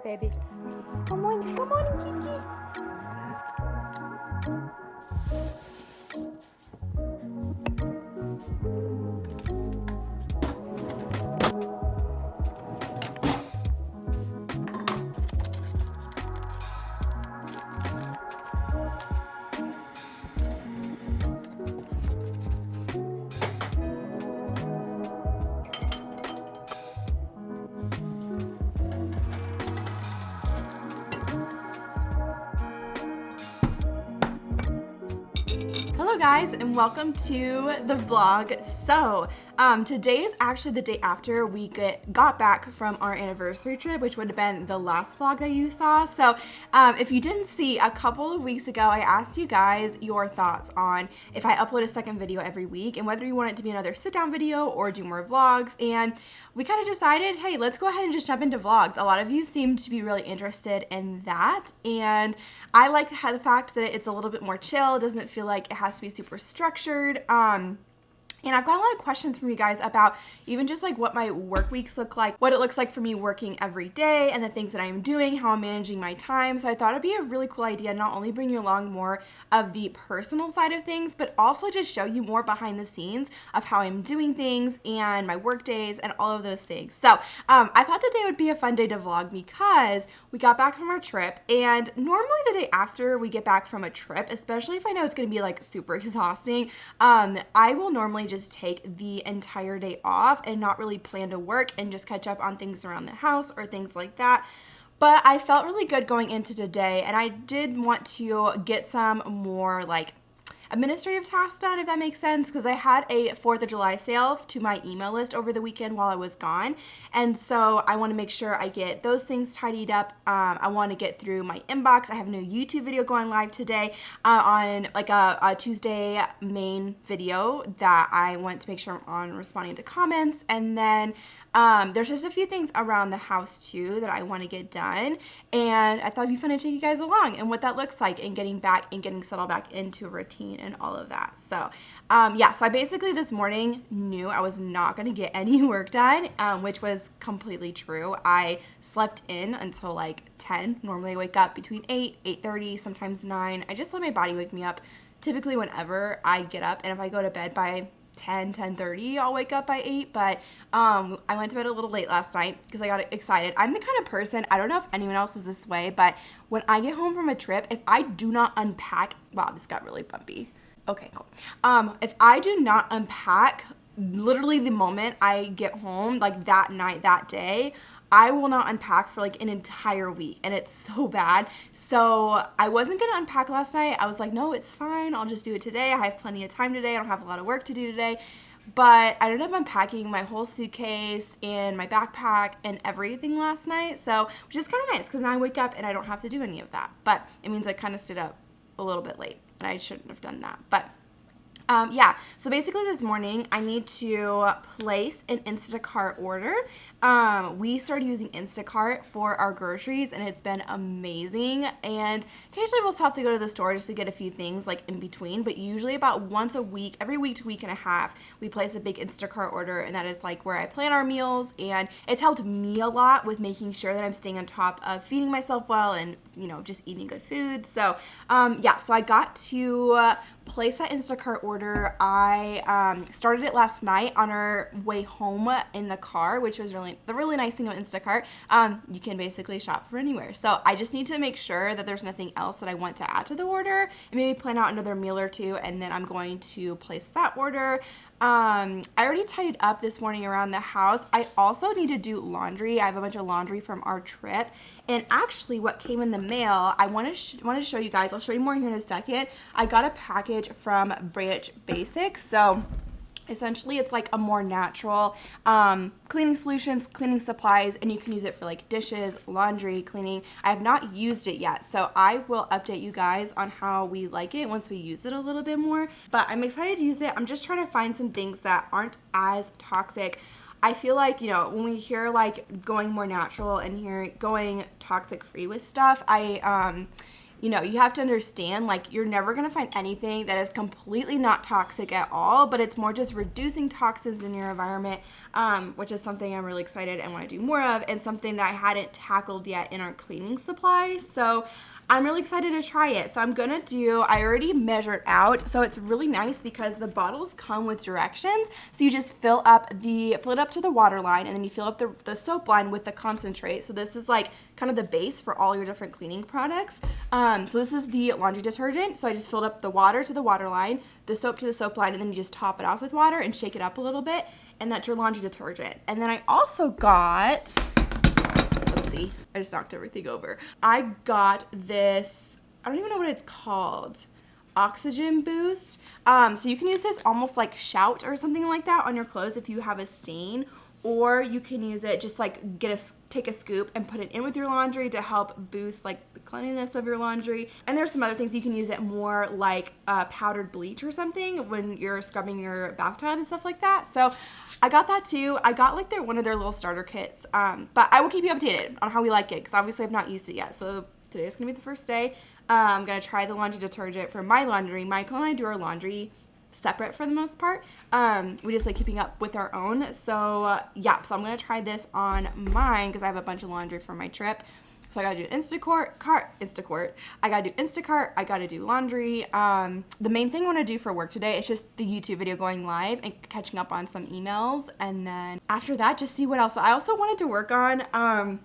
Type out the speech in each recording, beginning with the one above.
baby. Come on, Kiki. Hello guys, and welcome to the vlog. So today is actually the day after we got back from our anniversary trip, which would have been the last vlog that you saw. So if you didn't see, a couple of weeks ago I asked you guys your thoughts on if I upload a second video every week and whether you want it to be another sit down video or do more vlogs. And we kind of decided, hey, let's go ahead and just jump into vlogs. A lot of you seem to be really interested in that, and I like the fact that it's a little bit more chill. It doesn't feel like it has to be super structured. And I've got a lot of questions from you guys about even just like what my work weeks look like, what it looks like for me working every day, and the things that I'm doing, how I'm managing my time. So I thought it'd be a really cool idea not only bring you along more of the personal side of things, but also just show you more behind the scenes of how I'm doing things and my work days and all of those things. So I thought today would be a fun day to vlog because we got back from our trip, and normally the day after we get back from a trip, especially if I know it's going to be like super exhausting, I will normally just take the entire day off and not really plan to work and just catch up on things around the house or things like that. But I felt really good going into today, and I did want to get some more like administrative tasks done, if that makes sense, because I had a 4th of July sale to my email list over the weekend while I was gone, and so I want to make sure I get those things tidied up. I want to get through my inbox. I have a new YouTube video going live today on like a Tuesday main video that I want to make sure I'm on responding to comments, and then there's just a few things around the house too that I want to get done, and I thought it'd be fun to take you guys along and what that looks like and getting back and getting settled back into a routine and all of that. So yeah, so I basically this morning knew I was not going to get any work done, which was completely true. I slept in until like 10. Normally I wake up between 8, 8:30, sometimes 9. I just let my body wake me up typically whenever I get up, and if I go to bed by 10:30, I'll wake up by 8, but I went to bed a little late last night because I got excited. I'm the kind of person, I don't know if anyone else is this way, but when I get home from a trip, if I do not unpack, wow, this got really bumpy. Okay, cool. If I do not unpack literally the moment I get home, like that night, that day, I will not unpack for like an entire week, and it's so bad. So I wasn't gonna unpack last night. I was like, no, it's fine. I'll just do it today. I have plenty of time today. I don't have a lot of work to do today. But I ended up unpacking my whole suitcase and my backpack and everything last night. So, which is kind of nice because now I wake up and I don't have to do any of that. But it means I kind of stood up a little bit late, and I shouldn't have done that. But yeah, so basically this morning I need to place an Instacart order. We started using Instacart for our groceries, and it's been amazing, and occasionally we'll stop to go to the store just to get a few things like in between, but usually about once a week, every week to week and a half, we place a big Instacart order, and that is like where I plan our meals, and it's helped me a lot with making sure that I'm staying on top of feeding myself well and, you know, just eating good food. So yeah, so I got to place that Instacart order. I started it last night on our way home in the car, which was the really nice thing about Instacart. You can basically shop for anywhere. So I just need to make sure that there's nothing else that I want to add to the order, and maybe plan out another meal or two, and then I'm going to place that order. I already tidied up this morning around the house. I also need to do laundry. I have a bunch of laundry from our trip, and actually what came in the mail, I want to show you guys. I'll show you more here in a second. I got a package from Branch Basics. So essentially, it's like a more natural cleaning solutions, cleaning supplies, and you can use it for like dishes, laundry, cleaning. I have not used it yet, so I will update you guys on how we like it once we use it a little bit more. But I'm excited to use it. I'm just trying to find some things that aren't as toxic. I feel like, you know, when we hear like going more natural and going toxic free with stuff, you know, you have to understand, like, you're never going to find anything that is completely not toxic at all, but it's more just reducing toxins in your environment, which is something I'm really excited and want to do more of, and something that I hadn't tackled yet in our cleaning supplies. So I'm really excited to try it. So I'm gonna I already measured out, so it's really nice because the bottles come with directions. So you just fill it up to the water line, and then you fill up the soap line with the concentrate. So this is like kind of the base for all your different cleaning products. So this is the laundry detergent. So I just filled up the water to the water line, the soap to the soap line, and then you just top it off with water and shake it up a little bit, and that's your laundry detergent. And then I also got, I just knocked everything over. I got this, I don't even know what it's called, oxygen boost. So you can use this almost like Shout or something like that on your clothes if you have a stain, or you can use it just like take a scoop and put it in with your laundry to help boost like the cleanliness of your laundry. And there's some other things you can use it more like powdered bleach or something when you're scrubbing your bathtub and stuff like that. So I got that too. I got like one of their little starter kits, but I will keep you updated on how we like it because obviously I've not used it yet. So today's gonna be the first day. I'm gonna try the laundry detergent for my laundry. Michael and I do our laundry separate for the most part. We just like keeping up with our own. So yeah, so I'm gonna try this on mine because I have a bunch of laundry for my trip. So I gotta do Instacart. I gotta do Instacart. I gotta do laundry. The main thing I want to do for work today is just the YouTube video going live and catching up on some emails, and then after that, just see what else. I also wanted to work on.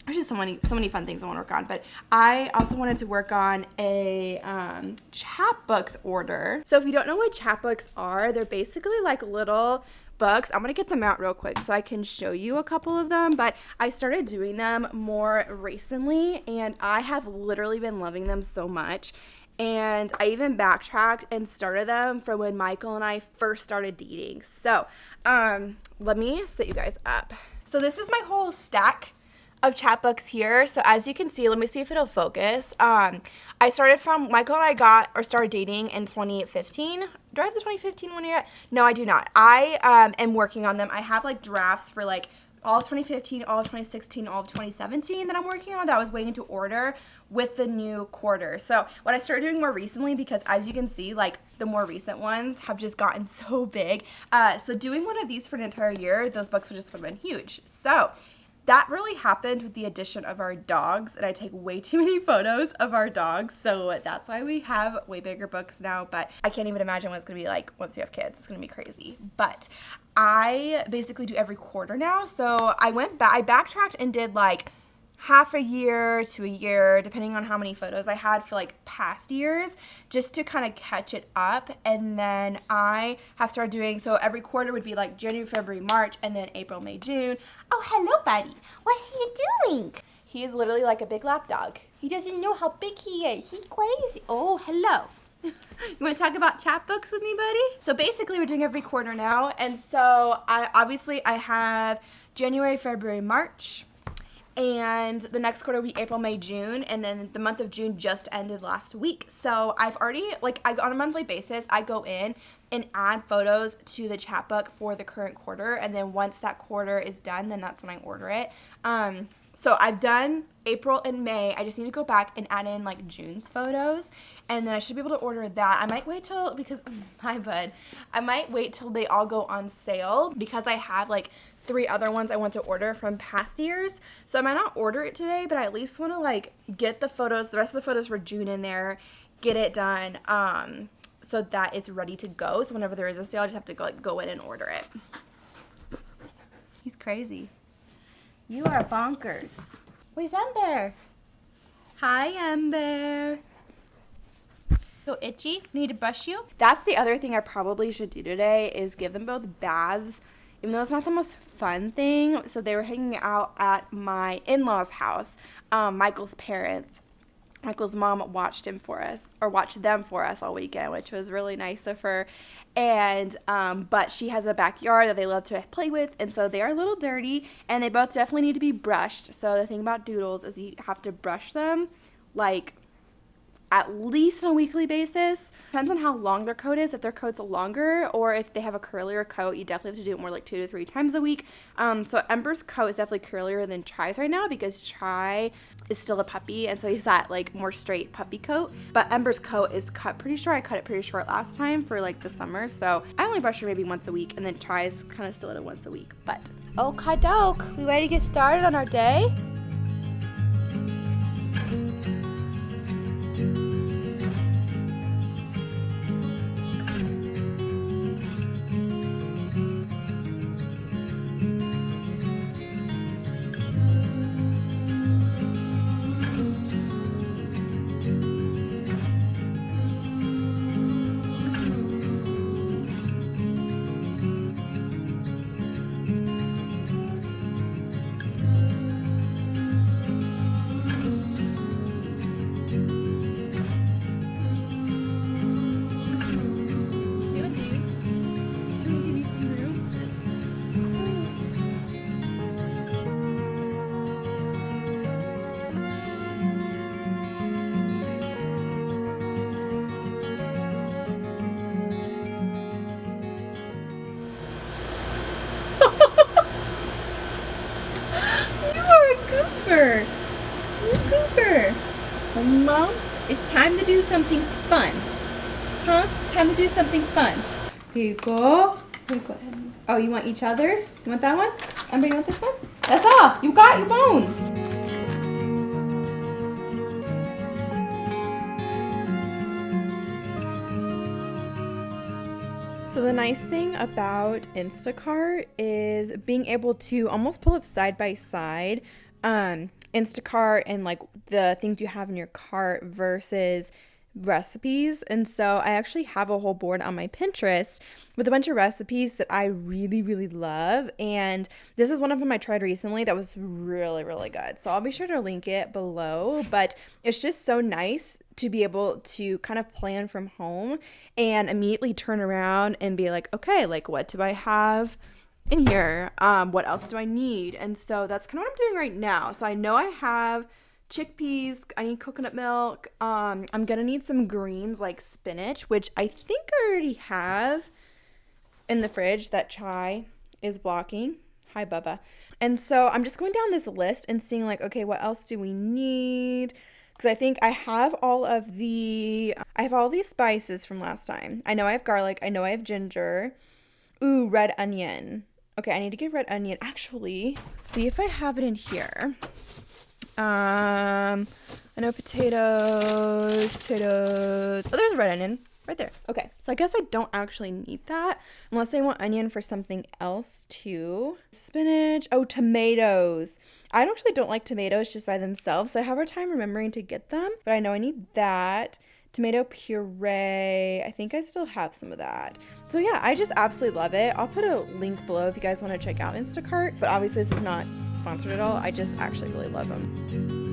There's just so many fun things I want to work on, but I also wanted to work on a Chatbooks order. So if you don't know what Chatbooks are, they're basically like little books. I'm going to get them out real quick so I can show you a couple of them, but I started doing them more recently, and I have literally been loving them so much. And I even backtracked and started them from when Michael and I first started dating. So let me set you guys up. So this is my whole stack of Chatbooks here. So as you can see, let me see if it'll focus. I started from, Michael and I started dating in 2015. Do I have the 2015 one yet? No, I do not. I am working on them. I have like drafts for like all of 2015, all of 2016, all of 2017 that I'm working on that I was waiting to order with the new quarter. So what I started doing more recently, because as you can see, like the more recent ones have just gotten so big. So doing one of these for an entire year, those books would just have been huge. So that really happened with the addition of our dogs, and I take way too many photos of our dogs, so that's why we have way bigger books now, but I can't even imagine what it's going to be like once we have kids. It's going to be crazy. But I basically do every quarter now, so I backtracked and did like half a year to a year, depending on how many photos I had for like past years, just to kind of catch it up. And then I have started doing, so every quarter would be like January, February, March, and then April, May, June. Oh, hello, buddy. What's he doing? He is literally like a big lap dog. He doesn't know how big he is. He's crazy. Oh, hello. You want to talk about Chatbooks with me, buddy? So basically we're doing every quarter now. And so I have January, February, March, and the next quarter will be April, May, June, and then the month of June just ended last week. So I've already, on a monthly basis, I go in and add photos to the Chatbook for the current quarter, and then once that quarter is done, then that's when I order it. So I've done April and May. I just need to go back and add in like June's photos, and then I should be able to order that. I might wait till, because, I might wait till they all go on sale, because I have like 3 other ones I want to order from past years. So I might not order it today, but I at least want to like get the photos, the rest of the photos for June in there, get it done, so that it's ready to go. So whenever there is a sale, I just have to go in and order it. He's crazy. You are bonkers. Where's Ember? Hi, Ember. Feel itchy? Need to brush you? That's the other thing I probably should do today, is give them both baths, even though it's not the most fun thing. So they were hanging out at my in-laws' house, Michael's parents. Michael's mom watched them for us all weekend, which was really nice of her. And but she has a backyard that they love to play with, and so they are a little dirty, and they both definitely need to be brushed. So the thing about doodles is you have to brush them like at least on a weekly basis. Depends on how long their coat is. If their coat's longer or if they have a curlier coat, you definitely have to do it more like 2 to 3 times a week. So Ember's coat is definitely curlier than Chai's right now because Chai is still a puppy, and so he's that like more straight puppy coat. But Ember's coat is cut pretty short. I cut it pretty short last time for like the summer, so I only brush her maybe once a week, and then Chai's kind of still at it once a week. But okay, doke, we ready to get started on our day? Cooper. Mom, it's time to do something fun. Huh? Time to do something fun. Here you go. Here you go. Oh, you want each other's? You want that one? Ember, you want this one? That's all. You got your bones. So the nice thing about Instacart is being able to almost pull up side by side Instacart and like the things you have in your cart versus recipes. And so I actually have a whole board on my Pinterest with a bunch of recipes that I really, really love. And this is one of them I tried recently that was really, really good. So I'll be sure to link it below. But it's just so nice to be able to kind of plan from home and immediately turn around and be like, okay, like what do I have in here? What else do I need? And so that's kind of what I'm doing right now. So I know I have chickpeas, I need coconut milk. I'm gonna need some greens like spinach, which I think I already have in the fridge that Chai is blocking. Hi, Bubba. And so I'm just going down this list and seeing like, okay, what else do we need? Because I think I have all these spices from last time. I know I have garlic. I know I have ginger. Ooh, red onion. Okay, I need to get red onion. Actually, see if I have it in here. I know potatoes. Oh, there's a red onion right there. Okay, so I guess I don't actually need that unless I want onion for something else too. Spinach. Oh, tomatoes. I actually don't like tomatoes just by themselves, so I have a hard time remembering to get them, but I know I need that. Tomato puree. I think I still have some of that. So yeah, I just absolutely love it. I'll put a link below if you guys want to check out Instacart, but obviously this is not sponsored at all. I just actually really love them.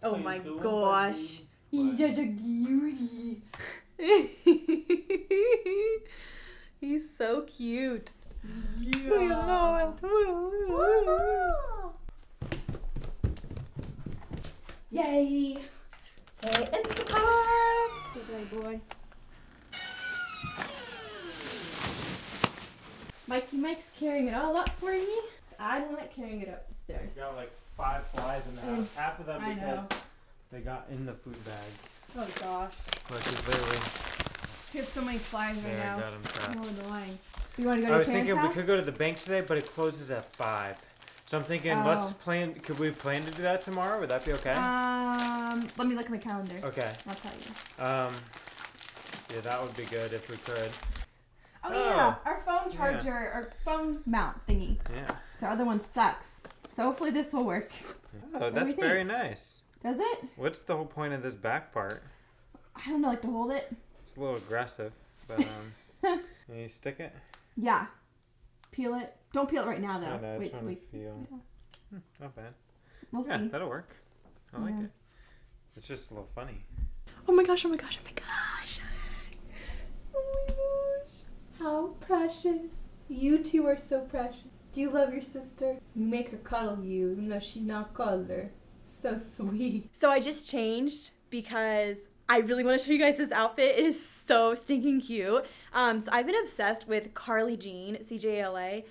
Oh my gosh. He's such a cutie. He's so cute. Yeah. Yay. Say Instacart. So good boy. Mike's carrying it all up for me. So I don't like carrying it up the stairs. We got like 5 flies in the house. Half of them because they got in the food bags. Oh gosh. Like literally. We have so many flies right now. Got them trapped. Oh, annoying. You want to go to I your was parents' thinking house? we could go to the bank today, but it closes at 5. So So I'm thinking, let's plan. Could we plan to do that tomorrow? Would that be okay? Let me look at my calendar. Okay. I'll tell you. Yeah, that would be good if we could. Oh yeah, our phone charger, our phone mount thingy. Yeah. So our other one sucks. So hopefully this will work. Oh, that's very nice. Does it? What's the whole point of this back part? I don't know, like to hold it. It's a little aggressive, but can you stick it? Yeah. Peel it. Don't peel it right now though. I know, I Wait just till want we. to feel. Yeah. Not bad. We'll Yeah, see. that'll work. I like it. It's just a little funny. Oh my gosh! Oh my gosh! Oh my gosh! Oh my gosh! How precious! You two are so precious. Do you love your sister? You make her cuddle you, even though she's not cuddler. So sweet. So I just changed because I really want to show you guys this outfit. It is so stinking cute. So I've been obsessed with Carly Jean, CJLA,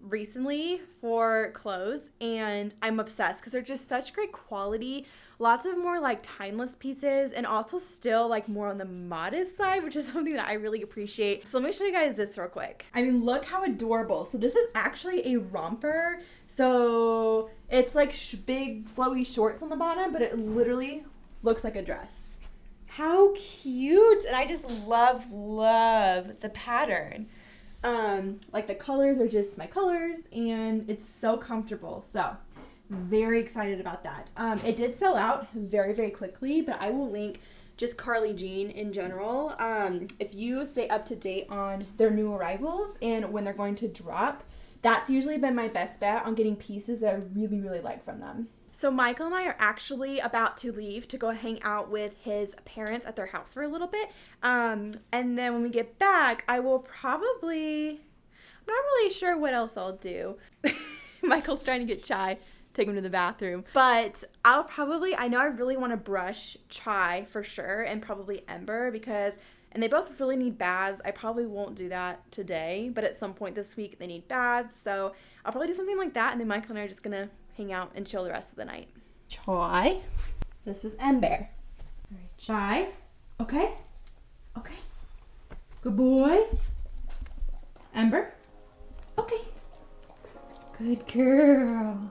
recently for clothes, and I'm obsessed because they're just such great quality. Lots of more like timeless pieces, and also still like more on the modest side, which is something that I really appreciate. So let me show you guys this real quick. I mean, look how adorable. So this is actually a romper. So it's like big flowy shorts on the bottom, but it literally looks like a dress. How cute! And I just love the pattern. Like the colors are just my colors, and it's so comfortable. So very excited about that. It did sell out very, very quickly, but I will link just Carly Jean in general. If you stay up to date on their new arrivals and when they're going to drop, that's usually been my best bet on getting pieces that I really, really like from them. So Michael and I are actually about to leave to go hang out with his parents at their house for a little bit. And then when we get back, I will probably, I'm not really sure what else I'll do. Michael's trying to get Chai, take him to the bathroom. But I'll probably, I know I really want to brush Chai for sure, and probably Ember, because, and they both really need baths. I probably won't do that today, but at some point this week they need baths. So I'll probably do something like that, and then Michael and I are just gonna hang out and chill the rest of the night. Chai. This is Ember. All right, Chai. Okay. Okay. Good boy. Ember. Okay. Good girl.